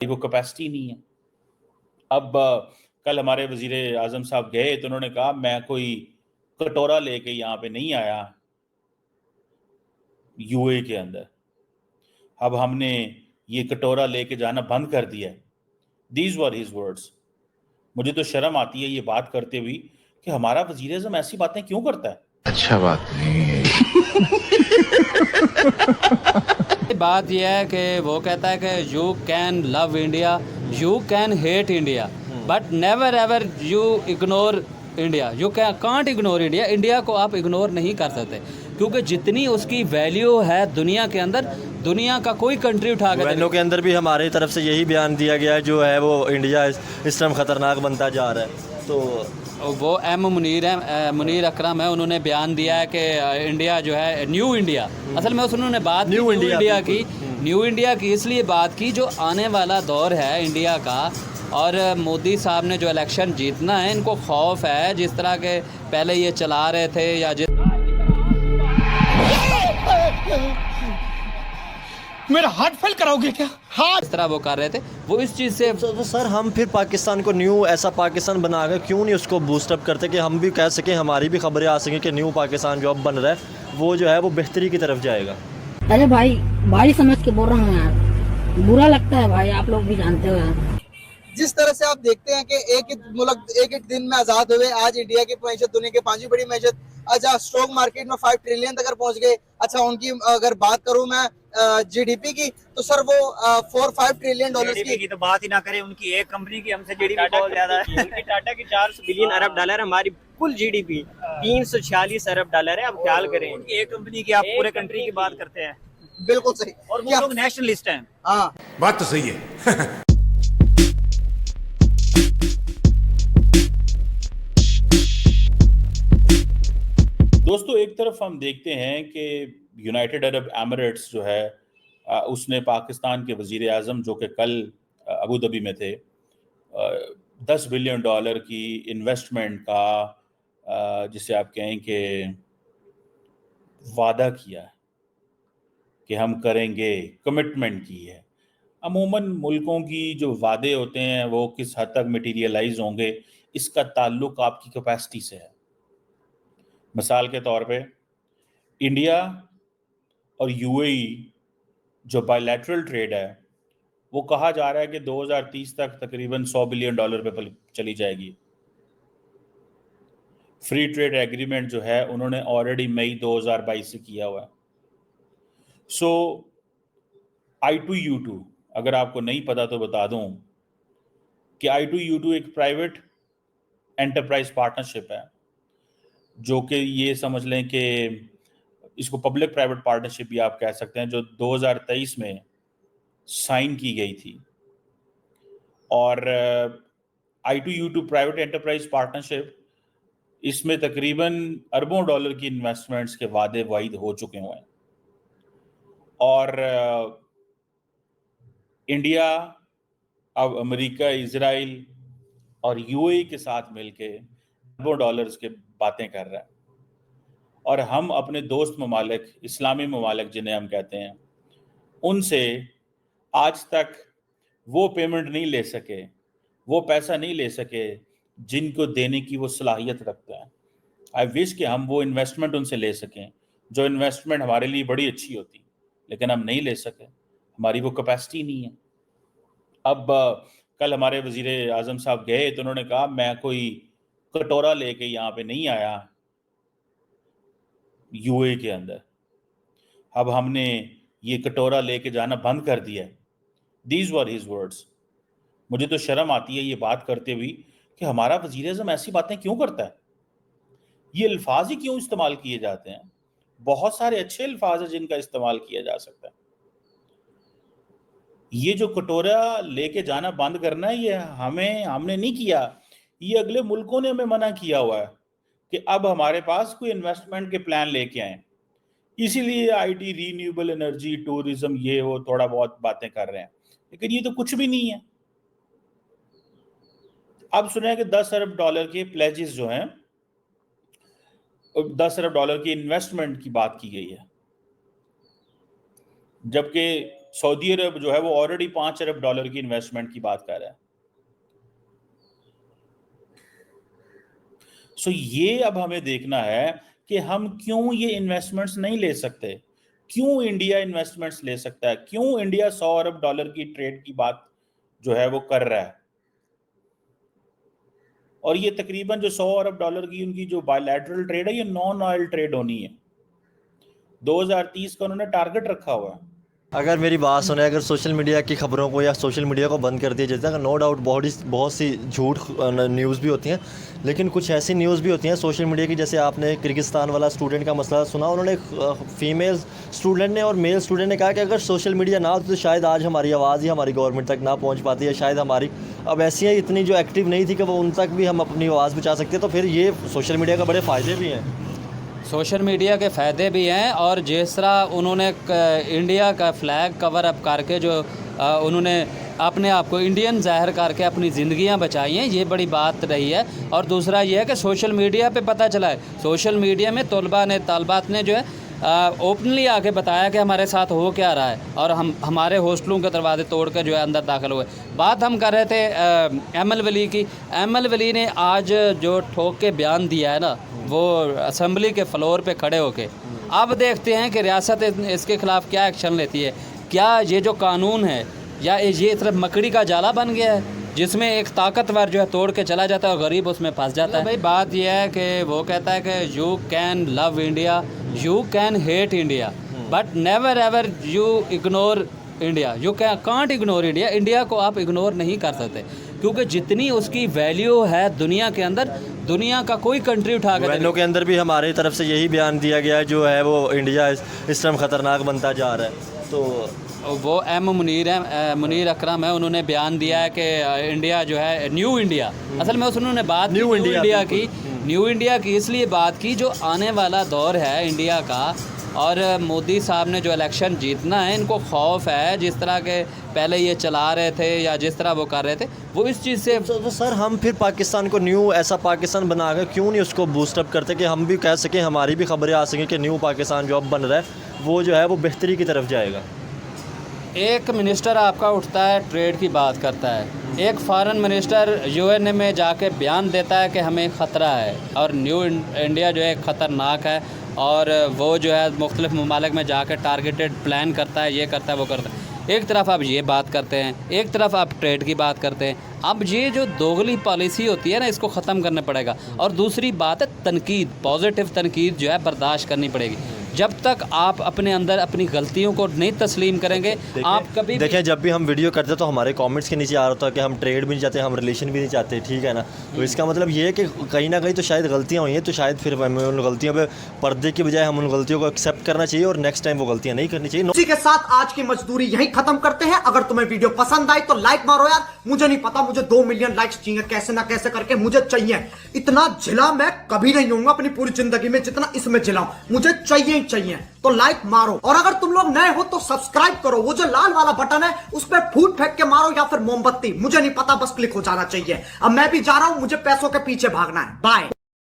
वो कैपेसिटी नहीं है। अब कल हमारे वजीर आजम साहब गए तो उन्होंने कहा मैं कोई कटोरा लेके यहाँ पे नहीं आया यूए के अंदर, अब हमने ये कटोरा लेके जाना बंद कर दिया है। These were his words. मुझे तो शर्म आती है ये बात करते हुए कि हमारा वजीर आजम ऐसी बातें क्यों करता है। अच्छा बात नहीं है। बात यह है कि वो कहता है कि you can love India, you can hate India, but never ever you ignore India. You can't ignore India. India को आप इग्नोर नहीं कर सकते क्योंकि जितनी उसकी वैल्यू है दुनिया के अंदर, दुनिया का कोई कंट्री उठा के यूएनओ के अंदर भी हमारी तरफ से यही बयान दिया गया है, जो है वो इंडिया इस टाइम ख़तरनाक बनता जा रहा है। तो वो मुनीर अकरम है, उन्होंने बयान दिया है कि इंडिया जो है न्यू इंडिया, असल में उन्होंने बात न्यू इंडिया की इसलिए बात की जो आने वाला दौर है इंडिया का। और मोदी साहब ने जो इलेक्शन जीतना है, इनको खौफ है जिस तरह के पहले ये चला रहे थे या मेरा हार्ट फेल कराओगे क्या? हार्ट इस तरह वो कर रहे थे, वो इस चीज़ से तो सर हम फिर पाकिस्तान को न्यू ऐसा पाकिस्तान बना कर क्यों नहीं उसको बूस्टअप करते कि हम भी कह सकें, हमारी भी खबरें आ सकें कि न्यू पाकिस्तान जो अब बन रहा है वो जो है वो बेहतरी की तरफ जाएगा। अरे भाई समझ के बोल रहा हूँ यार, बुरा लगता है भाई, आप लोग भी जानते हो यार। जिस तरह से आप देखते हैं कि एक एक दिन में आजाद हुए, आज इंडिया की मैशत दुनिया की 5वीं बड़ी मैशत, अच्छा स्टॉक मार्केट में 5 ट्रिलियन तक पहुंच गए। अच्छा उनकी अगर बात करूं मैं जीडीपी की, तो सर वो 4-5 ट्रिलियन डॉलर की तो बात ही ना करें। उनकी एक कंपनी की हमसे जीडीपी बहुत ज्यादा है। उनकी टाटा की 400 बिलियन अरब डॉलर, हमारी कुल जीडीपी 346 अरब डॉलर है। अब ख्याल करें, उनकी एक कंपनी की, आप पूरे कंट्री की बात करते हैं। बिल्कुल सही। और वो लोग नेशनलिस्ट हैं। हाँ, बात तो सही है। दोस्तों, एक तरफ हम देखते हैं कि यूनाइटेड अरब एमिरेट्स जो है उसने पाकिस्तान के वजीर आज़म जो कि कल अबू धाबी में थे, $10 बिलियन की इन्वेस्टमेंट का जिसे आप कहें कि वादा किया है कि हम करेंगे, कमिटमेंट की है। अमूमन मुल्कों की जो वादे होते हैं वो किस हद तक मटीरियलाइज होंगे, इसका ताल्लुक आपकी कैपेसिटी से है। मिसाल के तौर पे इंडिया और यूएई जो बायलैटरल ट्रेड है वो कहा जा रहा है कि 2030 तक तकरीबन $100 बिलियन पे चली जाएगी। फ्री ट्रेड एग्रीमेंट जो है उन्होंने ऑलरेडी मई 2022 से किया हुआ है। सो I2U2, अगर आपको नहीं पता तो बता दूं कि I2U2 एक प्राइवेट एंटरप्राइज पार्टनरशिप है, जो कि ये समझ लें कि इसको पब्लिक प्राइवेट पार्टनरशिप भी आप कह सकते हैं, जो 2023 में साइन की गई थी। और I2U2 प्राइवेट एंटरप्राइज पार्टनरशिप, इसमें तकरीबन अरबों डॉलर की इन्वेस्टमेंट्स के वादे वाइद हो चुके हुए हैं। और इंडिया अब अमेरिका, इजराइल और यूएई के साथ मिलके अरबों डॉलर्स के बातें कर रहा है। और हम अपने दोस्त ममालिक, इस्लामी ममालिक जिन्हें हम कहते हैं, उनसे आज तक वो पेमेंट नहीं ले सके, वो पैसा नहीं ले सके जिनको देने की वो सलाहियत रखते हैं। आई विश कि हम वो इन्वेस्टमेंट उनसे ले सकें, जो इन्वेस्टमेंट हमारे लिए बड़ी अच्छी होती, लेकिन हम नहीं ले सके, हमारी वो कैपेसिटी नहीं है। अब कल हमारे वजीर आजम साहब गए तो उन्होंने कहा मैं कोई कटोरा लेके यहाँ पे नहीं आया यूए के अंदर, अब हमने ये कटोरा लेके जाना बंद कर दिया है। These were his words. मुझे तो शर्म आती है ये बात करते हुए कि हमारा वजीर आजम ऐसी बातें क्यों करता है। ये अल्फाज ही क्यों इस्तेमाल किए जाते हैं? बहुत सारे अच्छे अल्फाज हैं जिनका इस्तेमाल किया जा सकता है। ये जो कटोरा लेके जाना बंद करना है, ये हमने नहीं किया, ये अगले मुल्कों ने हमें मना किया हुआ है कि अब हमारे पास कोई इन्वेस्टमेंट के प्लान लेके आए। इसीलिए आईटी, रीन्यूएबल एनर्जी, टूरिज्म, ये वो थोड़ा बहुत बातें कर रहे हैं, लेकिन ये तो कुछ भी नहीं है। अब सुने कि $10 अरब के प्लेजेस जो हैं, $10 अरब की इन्वेस्टमेंट की बात की गई है, जबकि सऊदी अरब जो है वो ऑलरेडी $5 अरब की इन्वेस्टमेंट की बात कर रहा है। सो ये अब हमें देखना है कि हम क्यों ये इन्वेस्टमेंट्स नहीं ले सकते, क्यों इंडिया इन्वेस्टमेंट्स ले सकता है, क्यों इंडिया $100 अरब की ट्रेड की बात जो है वो कर रहा है। और ये तकरीबन जो $100 अरब की उनकी जो बायलैटरल ट्रेड है, ये नॉन ऑयल ट्रेड होनी है। 2030 का उन्होंने टारगेट रखा हुआ है। अगर मेरी बात सुने, अगर सोशल मीडिया की खबरों को या सोशल मीडिया को बंद कर दिया जाता है, नो डाउट बहुत सी झूठ न्यूज़ भी होती हैं, लेकिन कुछ ऐसी न्यूज़ भी होती हैं सोशल मीडिया की, जैसे आपने किर्गिस्तान वाला स्टूडेंट का मसला सुना। उन्होंने फीमेल स्टूडेंट ने और मेल स्टूडेंट ने कहा कि अगर सोशल मीडिया ना होती तो शायद आज हमारी आवाज़ ही हमारी गवर्नमेंट तक ना पहुँच पाती है, शायद हमारी अब ऐसी हैं इतनी जो एक्टिव नहीं थी कि वो उन तक भी हम अपनी आवाज़ पहुँचा सकते। तो फिर ये सोशल मीडिया का बड़े फ़ायदे भी हैं। सोशल मीडिया के फ़ायदे भी हैं, और जिस तरह उन्होंने इंडिया का फ्लैग कवर अप करके जो उन्होंने अपने आप को इंडियन ज़ाहिर करके अपनी ज़िंदगियां बचाई हैं, ये बड़ी बात रही है। और दूसरा ये है कि सोशल मीडिया पे पता चला है, सोशल मीडिया में तालबात ने जो है ओपनली आके बताया कि हमारे साथ हो क्या रहा है, और हम हमारे हॉस्टलों के दरवाजे तोड़ कर जो है अंदर दाखिल हुए। बात हम कर रहे थे एमएल वली की। एमएल वली ने आज जो ठोक के बयान दिया है ना, वो असम्बली के फ्लोर पे खड़े होके, अब देखते हैं कि रियासत इसके ख़िलाफ़ क्या एक्शन लेती है। क्या ये जो कानून है या ये सिर्फ मकड़ी का जाला बन गया है जिसमें एक ताकतवर जो है तोड़ के चला जाता है और गरीब उसमें फंस जाता है। भाई बात यह है कि वो कहता है कि you can love India, you can hate India, but never ever you ignore India. You can't ignore India. India को आप इग्नोर नहीं कर सकते, क्योंकि जितनी उसकी वैल्यू है दुनिया के अंदर, दुनिया का कोई कंट्री उठा कर वैल्यू के अंदर भी हमारी तरफ से यही बयान दिया गया है, जो है वो इंडिया इस टाइम ख़तरनाक बनता जा रहा है। तो वो मुनीर अकरम है, उन्होंने बयान दिया है कि इंडिया जो है न्यू इंडिया, असल में उन्होंने बात न्यू इंडिया की, न्यू इंडिया की इसलिए बात की जो आने वाला दौर है इंडिया का, और मोदी साहब ने जो इलेक्शन जीतना है, इनको खौफ है जिस तरह के पहले ये चला रहे थे या जिस तरह वो कर रहे थे, वो इस चीज़ से। तो सर हम फिर पाकिस्तान को न्यू ऐसा पाकिस्तान बनाकर क्यों नहीं उसको बूस्टअप करते कि हम भी कह सकें, हमारी भी खबरें आ सकें कि न्यू पाकिस्तान जो अब बन रहा है वो जो है वो बेहतरी की तरफ जाएगा। एक मिनिस्टर आपका उठता है ट्रेड की बात करता है, एक फॉरेन मिनिस्टर यूएन में जाके बयान देता है कि हमें ख़तरा है और न्यू इंडिया जो है ख़तरनाक है, और वो जो है मुख्तलिफ़ ममालिक में जाकर टारगेटेड प्लान करता है, ये करता है वो करता है। एक तरफ आप ये बात करते हैं, एक तरफ आप ट्रेड की बात करते हैं। अब ये जो दोगली पॉलिसी होती है ना, इसको ख़त्म करना पड़ेगा। और दूसरी बात है तनकीद, पॉजिटिव तनकीद जो है बर्दाश्त करनी पड़ेगी। जब तक आप अपने अंदर अपनी गलतियों को नहीं तस्लीम करेंगे, आप कभी देखें जब भी हम वीडियो करते हैं तो हमारे कमेंट्स के नीचे आ रहा था कि हम ट्रेड भी नहीं चाहते, हम रिलेशन भी नहीं चाहते, ठीक है ना। तो इसका मतलब ये है कि कहीं ना कहीं तो शायद गलतियाँ हुई हैं, तो शायद फिर हमें उन गलतियों पे पर्दे की बजाय हम उन गलतियों को एक्सेप्ट करना चाहिए और नेक्स्ट टाइम वो गलतियाँ नहीं करनी चाहिए। इसी के साथ आज की मजदूरी यही खत्म करते हैं। अगर तुम्हें वीडियो पसंद आई तो लाइक मारो यार, मुझे नहीं पता, मुझे 2 मिलियन लाइक्स चाहिए, कैसे ना कैसे करके मुझे चाहिए। इतना झिला मैं कभी नहीं होऊंगा अपनी पूरी जिंदगी में जितना इसमें झिलाऊं, मुझे चाहिए ही चाहिए। तो लाइक मारो, और अगर तुम लोग नए हो तो सब्सक्राइब करो, वो जो लाल वाला बटन है उस पर फूट फेंक के मारो या फिर मोमबत्ती, मुझे नहीं पता, बस क्लिक हो जाना चाहिए। अब मैं भी जा रहा हूं, मुझे पैसों के पीछे भागना है। बाय।